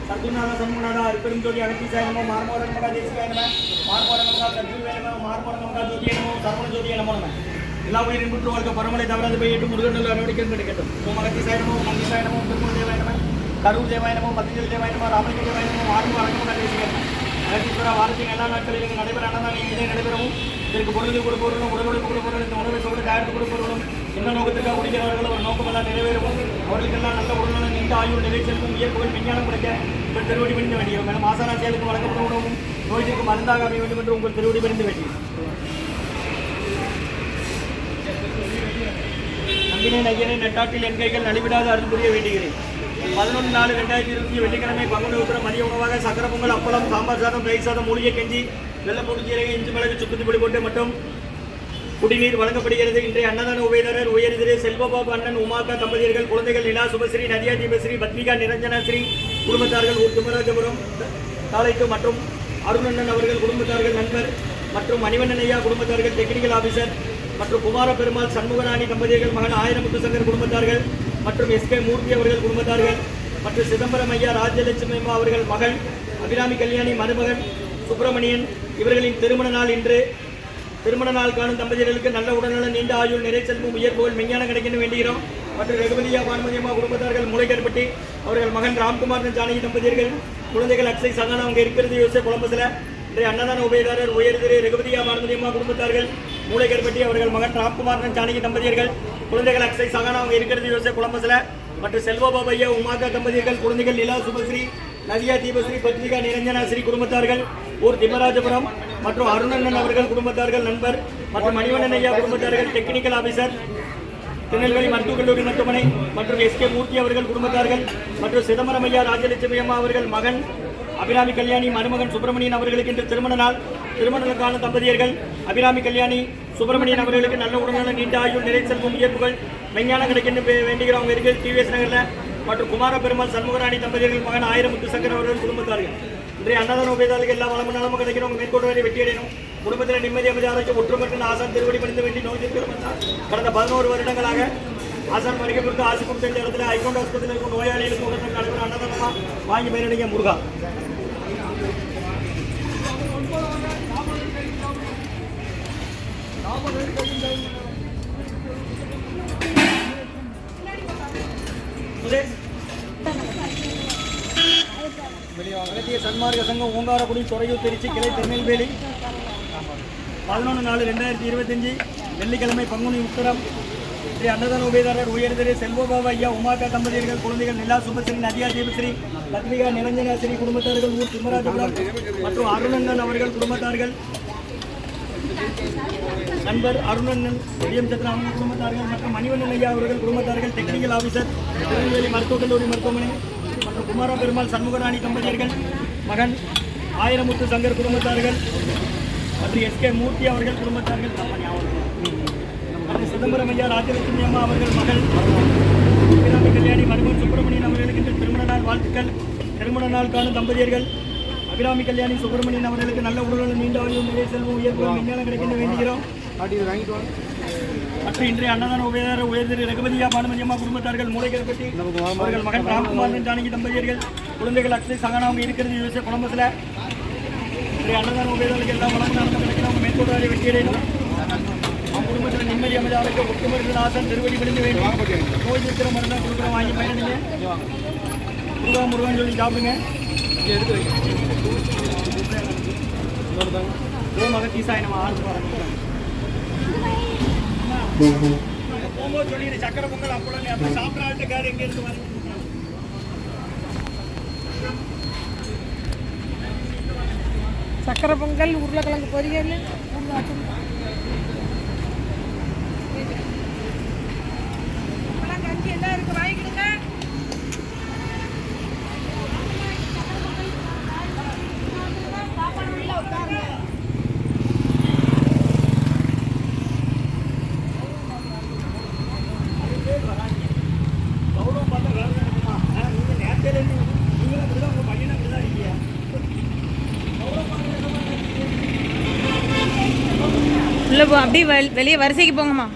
சத்குருநாதா சண்முகநாதா அருப்பெரும் ஜோதி அகத்தீசாய நமோ மார்மோர நமகா தேசிகாய நம மார்மோர நமகா சத்குருவே நம மார்மோர நமகா ஜோதியே நமோ சரவண ஜோதியே நமோ நம எல்லா உயிரின் முற்று வாழ்க்கை பரமலை தவறாது போய் எட்டு முருகன் நடவடிக்கை கிடைக்கட்டும் ஓம் அகத்தீசாய நமோ மங்கீசாய நமோ திருமண தேவாய நம கரூர் தேவாய நமோ மத்தியல் தேவாய நமோ ராமலிங்க தேவாய நமோ மார்மோர நமகா தேசிகாய நம அகத்தீஸ்வரா வாரத்தின் எல்லா நாட்களிலும் நடைபெற அன்னதானம் இங்கே நடைபெறவும் இதற்கு பொருளுக்கு கொடுப்பவர்களும் உடலுக்கு கொடுப்பவர்களும் இந்த உணவை சோடு தயாரித்து கொடுப்பவர்களும் என்ன நோக்கத்திற்காக குடிக்கிறவர்கள் ஒரு நோக்கமெல்லாம் நிறைவேறவும் அவர்களுக்கெல்லாம் நல்ல உடலுடன் நீண்ட ஆயுள் நிறைச்செல்வம் இயற்கைகள் விஞ்ஞானம் கிடைக்க உங்கள் திருவடி பணிந்து வேண்டியும் மேலும் ஆசாராசியாளுக்கு வழங்கப்படும் உணவும் நோய்க்கு மருந்தாக அமைய வேண்டும் என்று உங்கள் திருவடி பணிந்து வேண்டியும் நம்பினேன் ஐயனை நட்டாட்டில் என் கைகள் நலிவிடாத அருள் புரிய வேண்டுகிறேன் 11/4/2020 வெள்ளிக்கிழமை பங்குனி உத்திரம் மதிய உணவாக சக்கர பொங்கல் அப்பளம் சாம்பார் சாதம் தயிர் சாதம் மூலிகை கஞ்சி வெள்ளப்பூண்டு ஜீரகம் இஞ்சி மிளகு சுக்குத்தி புளி போட்டு மற்றும் குடிநீர் வழங்கப்படுகிறது. இன்றைய அன்னதான உபயதாரர் உயர்திரு செல்வபாபு அண்ணன் உமாக்கா தம்பதியர்கள் குழந்தைகள் நிலா சுபஸ்ரீ நதியா தீபஸ்ரீ பத்மிகா நிரஞ்சனஸ்ரீ குடும்பத்தார்கள் ஊர் திமராஜபுரம் தாலைக்கு மற்றும் அருணண்ணன் அவர்கள் குடும்பத்தார்கள் நண்பர் மற்றும் மணிவண்ணன் ஐயா குடும்பத்தார்கள் டெக்னிக்கல் ஆபீசர் மற்றும் குமார பெருமாள் சண்முகராணி தம்பதியர்கள் மகன் ஆயிரமுத்து சங்கர் குடும்பத்தார்கள் மற்றும் எஸ்கே மூர்த்தி அவர்கள் குடும்பத்தார்கள் மற்றும் சிதம்பரம் ஐயா ராஜலட்சுமி அம்மா அவர்கள் மகள் அபிராமி கல்யாணி மருமகன் சுப்பிரமணியன் இவர்களின் திருமண நாள் இன்று. திருமண நாள் காணும் தம்பதியர்களுக்கு நல்ல உடல்நலம் நீண்ட ஆயுள் நிறைச்செல்வம் உயர்வுகள் மெஞ்ஞானம் கிடைக்கணும் வேண்டுகிறோம். மற்றும் ரகுபதியா பானுமதியம்மா குடும்பத்தார்கள் மூளைக்கற்பட்டி அவர்கள் மகன் ராம்குமார் ஜானகி தம்பதியர்கள் குழந்தைகள் அக்ஷய் சகானா அவங்க இருக்கிறது யோசிய குழம்புல. இன்றைய அன்னதான உபயதாரர் உயர்திரு ரகுபதியா பானுமதியம்மா குடும்பத்தார்கள் மூளைக்கற்பட்டி அவர்கள் மகன் ராம்குமார் ஜானகி தம்பதியர்கள் குழந்தைகள் அக்ஷய் சகானா அவங்க இருக்கிறது யோசிய குழம்புல. மற்றும் செல்வபாபையா உமாக்கா தம்பதியர்கள் குழந்தைகள் நிலா சுபஸ்ரீ நதியா தீபஸ்ரீ பத்மிகா நிரஞ்சனா ஸ்ரீ குடும்பத்தார்கள் ஊர் திமராஜபுரம் மற்றும் அருணண்ணன் அவர்கள் குடும்பத்தார்கள் நண்பர் மற்றும் மணிவண்ணன் ஐயா குடும்பத்தார்கள் டெக்னிக்கல் ஆபீசர் திருநெல்வேலி மருத்துவக் கல்லூரி மருத்துவமனை மற்றும் எஸ்கே மூர்த்தி அவர்கள் குடும்பத்தார்கள் மற்றும் சிதம்பரம் ஐயா ராஜலட்சுமி அம்மா அவர்கள் மகன் அபிராமி கல்யாணி மருமகன் சுப்பிரமணியன் அவர்களுக்கு இன்று திருமண நாள். திருமணக்கான தம்பதியர்கள் அபிராமி கல்யாணி சுப்பிரமணியன் அவர்களுக்கு நல்ல உடல்நலம் நீண்ட ஆயுள் நிறைச்செல்வம் உயர்வுகள் விஞ்ஞானம் கிடைக்கின்ற வேண்டுகிறவங்க இருக்கு டிவிஎஸ் நகரில். மற்றும் குமார பெருமாள் சண்முகராணி தம்பதியர்கள் மகன் ஆயிரமுத்து சங்கர் அவர்கள் குடும்பத்தார்கள். இன்றைய அன்னதான உபயதாரர்களுக்கு எல்லா வளமும் நலமும் கிடைக்கணும். மேற்கொண்டு வரை வெற்றி அடையணும். குடும்பத்தில் நிம்மதி அமைதி ஆரோக்கியம் ஒற்றுமற்ற ஆசான் திருவடி பணிந்து வேண்டி நோய் கடந்த 11 வருடங்களாக ஆசான் வருகை கொடுத்து ஆசி கொடுத்த இந்த இடத்துல ஐகோண்ட் ஆஸ்பத்திரியில் இருக்கும் நோயாளிகளுக்கு உடனே நடைபெறும் அன்னதானமாக வாங்கி பயனடைங்க முருகா. அகத்திய சன்மார்க்க சங்கம் ஓங்காரக்குடி துறையூர் திருச்சி கிளை திருநெல்வேலி 11/4/2025 வெள்ளிக்கிழமை பங்குனி உத்திரம். ஸ்ரீ அன்னதான உபயதாரர் உயர்திரு செல்வபாபு ஐயா உமாக்கா தம்பதியர்கள் குழந்தைகள் நிலா சுபஸ்ரீ நதியா தீபஸ்ரீ பத்மிகா நிரஞ்சனாஸ்ரீ குடும்பத்தார்கள் ஊர் திமராஜபுரம் மற்றும் அருணண்ணன் அவர்கள் குடும்பத்தார்கள் நண்பர் அருணண்ணன் எம் சந்திரன் குடும்பத்தார்கள் மற்றும் மணிவண்ணன் ஐயா அவர்கள் குடும்பத்தார்கள் டெக்னிக்கல் ஆபீசர் திருநெல்வேலி மருத்துவக் கல்லூரி மருத்துவமனை மற்றும் குமார பெருமாள் சண்முகராணி தம்பதியர்கள் மகன் ஆயிரமுத்து சங்கர் குடும்பத்தார்கள் மற்றும் எஸ்கே மூர்த்தி அவர்கள் குடும்பத்தார்கள் மற்றும் சிதம்பரம் ஐயா ராஜலட்சுமி அம்மா அவர்கள் மகள் அபிராமி கல்யாணி மருமகன் சுப்பிரமணியன் அவர்களுக்கு இன்று திருமண நாள் வாழ்த்துக்கள். திருமண நாள் காணும் தம்பதியர்கள் அபிராமி கல்யாணி சுப்பிரமணியன் அவர்களுக்கு நல்ல உடலுடன் நீண்ட ஆயுள் நிறை செல்வம் உயர்வு விஞ்ஞானம் கிடைக்கின்ற வேண்டுகிறோம். மற்றும் இன்றைய அன்னதான உபயதாரர் உயர்திரு ரகுபதியா பானுமதியம்மா குடும்பத்தார்கள் மூளைக்கற்பட்டி அவர்கள் மகன் ராம்குமார் ஜானகி தம்பதியர்கள் குழந்தைகள் அக்ஷய் சகானா அவங்க இருக்கிறது யோசிய குழம்புல. இன்றைய அன்னதான உபயதாரர்களுக்கு எல்லாம் வளர்ந்து நடந்து கிடைக்கணும். அவங்க மேற்கொண்டு வரை வெற்றி அடையணும். அவங்க குடும்பத்தில் நிம்மதி அமைதியாக ஒட்டுமருந்து ஆசன் திருவடி பணிந்து வேண்டும். நோய் இருக்கிற மருந்தாக கொடுக்குற வாங்கி பயணிங்க முருகா முருகான்னு சொல்லி சாப்பிடுங்க. எடுத்து ஓம் அகத்தீசாய நம்ம ஆறு போகும்போது சொல்லிடு சக்கரை பொங்கல் அப்பளம் அப்போ சாப்பிட்ற ஆட்டுக்காரு எங்கே இருந்து வந்து சக்கரை பொங்கல் உருளைக்கிழங்கு பொரியல் கஞ்சி எல்லாம் இருக்கு வாங்கிக்கிடுங்க. உள்ள போ, அப்படியே வெளியே வரிசைக்கு போங்கம்மா.